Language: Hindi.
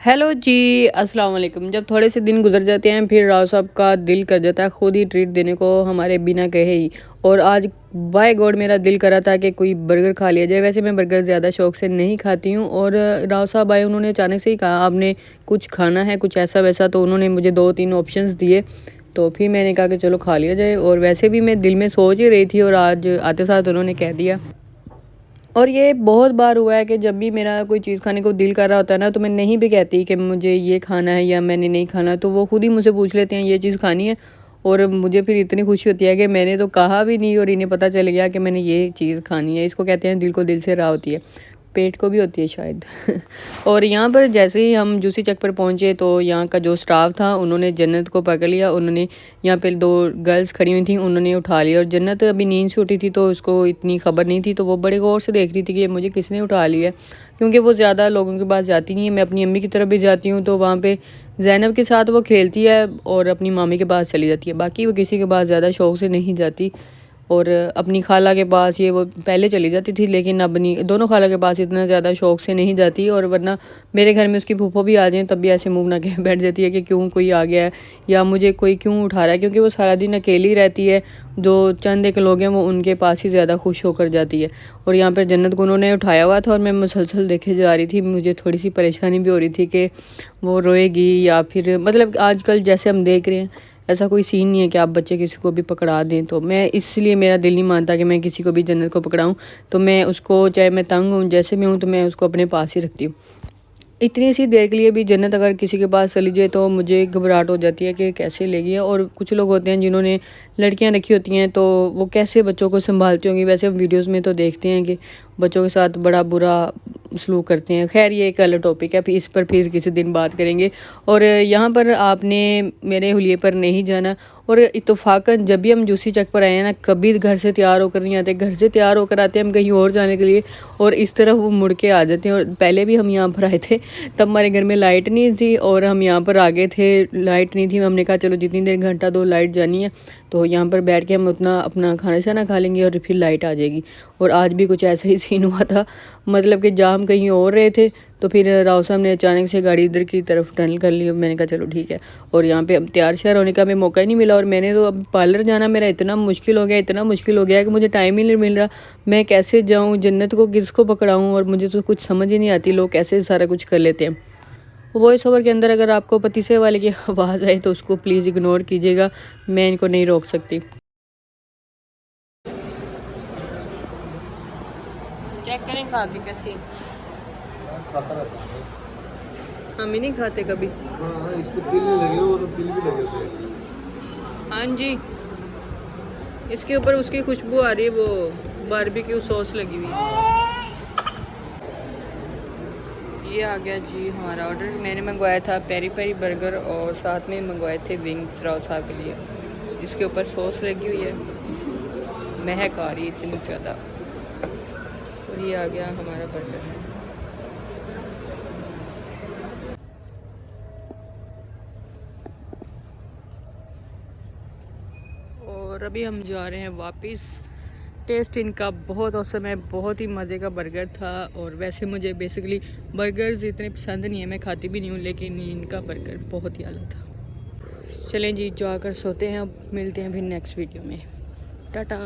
हेलो जी, अस्सलाम वालेकुम। जब थोड़े से दिन गुजर जाते हैं फिर राव साहब का दिल कर जाता है खुद ही ट्रीट देने को हमारे बिना कहे ही। और आज बाय गॉड मेरा दिल करा था कि कोई बर्गर खा लिया जाए। वैसे मैं बर्गर ज़्यादा शौक से नहीं खाती हूँ और राव साहब आए, उन्होंने अचानक से ही कहा आपने कुछ खाना है कुछ ऐसा वैसा, तो उन्होंने मुझे 2-3 ऑप्शंस दिए। तो फिर मैंने कहा कि चलो खा लिया जाए। और वैसे भी मैं दिल में सोच ही रही थी और आज आते साथ उन्होंने कह दिया। और ये बहुत बार हुआ है कि जब भी मेरा कोई चीज़ खाने को दिल कर रहा होता है ना, तो मैं नहीं भी कहती कि मुझे ये खाना है या मैंने नहीं खाना, तो वो खुद ही मुझसे पूछ लेते हैं ये चीज़ खानी है। और मुझे फिर इतनी खुशी होती है कि मैंने तो कहा भी नहीं और इन्हें पता चल गया कि मैंने ये चीज़ खानी है। इसको कहते हैं दिल को दिल से राह होती है, पेट को भी होती है शायद। और यहाँ पर जैसे ही हम जूसी चक पर पहुँचे तो यहाँ का जो स्टाफ था उन्होंने जन्नत को पकड़ लिया। उन्होंने यहाँ पे 2 गर्ल्स खड़ी हुई थी, उन्होंने उठा लिया। और जन्नत अभी नींद से उठी थी तो उसको इतनी खबर नहीं थी, तो वो बड़े गौर से देख रही थी कि ये मुझे किसने उठा लिया है, क्योंकि वो ज़्यादा लोगों के पास जाती नहीं है। मैं अपनी अम्मी की तरफ भी जाती हूँ तो वहाँ पे ज़ैनब के साथ वो खेलती है और अपनी मामी के पास चली जाती है, बाकी वो किसी के पास ज़्यादा शौक से नहीं जाती। और अपनी खाला के पास ये वो पहले चली जाती थी, लेकिन अब नहीं, दोनों खाला के पास इतना ज़्यादा शौक से नहीं जाती। और वरना मेरे घर में उसकी फूफो भी आ जाएँ तब भी ऐसे मुँह बना के बैठ जाती है कि क्यों कोई आ गया है या मुझे कोई क्यों उठा रहा है, क्योंकि वो सारा दिन अकेली रहती है। जो चंद एक लोग हैं वो उनके पास ही ज़्यादा खुश होकर जाती है। और यहाँ पर जन्नत को उन्होंने उठाया हुआ था और मैं मुसलसल देखे जा रही थी। मुझे थोड़ी सी परेशानी भी हो रही थी कि वो रोएगी या फिर, मतलब आजकल जैसे हम देख रहे हैं ऐसा कोई सीन नहीं है कि आप बच्चे किसी को भी पकड़ा दें। तो मैं इसलिए मेरा दिल नहीं मानता कि मैं किसी को भी जन्नत को पकड़ाऊँ। तो मैं उसको, चाहे मैं तंग हूँ जैसे भी हूँ, तो मैं उसको अपने पास ही रखती हूँ। इतनी सी देर के लिए भी जन्नत अगर किसी के पास चली जाए तो मुझे घबराहट हो जाती है कि कैसे लेगी। और कुछ लोग होते हैं जिन्होंने लड़कियां रखी होती हैं तो वो कैसे बच्चों को संभालती होंगी। वैसे हम वीडियोस में तो देखते हैं कि बच्चों के साथ बड़ा बुरा सलूक करते हैं। खैर ये एक अलग टॉपिक है, फिर इस पर फिर किसी दिन बात करेंगे। और यहाँ पर आपने मेरे हुलिये पर नहीं जाना। और इत्तेफाकन जब भी हम जूसी चक पर आए हैं ना, कभी घर से तैयार होकर नहीं आते, घर से तैयार होकर आते हैं हम कहीं और जाने के लिए और इस तरफ वो मुड़ के आ जाते हैं। और पहले भी हम यहाँ पर आए थे तब हमारे घर में लाइट नहीं थी और हम यहाँ पर आ गए थे, लाइट नहीं थी। हमने कहा चलो जितनी देर घंटा 2 लाइट जानी है तो यहाँ पर बैठ के हम उतना अपना खाना शाना खा लेंगे और फिर लाइट आ जाएगी। और आज भी कुछ ऐसा ही सीन हुआ था, मतलब कि जहाँ हम कहीं और रहे थे तो फिर राव साहब ने अचानक से गाड़ी इधर की तरफ टर्न कर ली। मैंने कहा चलो ठीक है। और यहाँ पे अब तैयार श्यार होने का हमें मौका ही नहीं मिला। और मैंने तो अब पार्लर जाना मेरा इतना मुश्किल हो गया, इतना मुश्किल हो गया कि मुझे टाइम ही नहीं मिल रहा। मैं कैसे जाऊँ, जन्नत को किसको पकड़ाऊँ, और मुझे तो कुछ समझ ही नहीं आती लोग कैसे सारा कुछ कर लेते हैं। वॉइस ओवर के अंदर अगर आपको पतीसे वाले की आवाज़ आए तो उसको प्लीज़ इग्नोर कीजिएगा, मैं इनको नहीं रोक सकती। चेक करें खा के कैसी, खाता रहता है। हम ही नहीं खाते कभी। हाँ, इसको तिल नहीं लगे और तिल भी लगे थे। हाँ जी, इसके ऊपर उसकी खुशबू आ रही है, वो बारबेक्यू सॉस लगी हुई है। ये आ गया जी हमारा ऑर्डर। मैंने मंगवाया था पेरी पेरी बर्गर और साथ में मंगवाए थे विंग्स राव साहब के लिए। इसके ऊपर सॉस लगी हुई है, महक आ रही है इतनी ज़्यादा। और ये आ गया हमारा बर्गर। और अभी हम जा रहे हैं वापस। टेस्ट इनका बहुत औसम है, बहुत ही मज़े का बर्गर था। और वैसे मुझे बेसिकली बर्गर्स इतने पसंद नहीं है, मैं खाती भी नहीं हूँ, लेकिन इनका बर्गर बहुत ही आला था। चलें जी जाकर सोते हैं, अब मिलते हैं फिर नेक्स्ट वीडियो में। टाटा।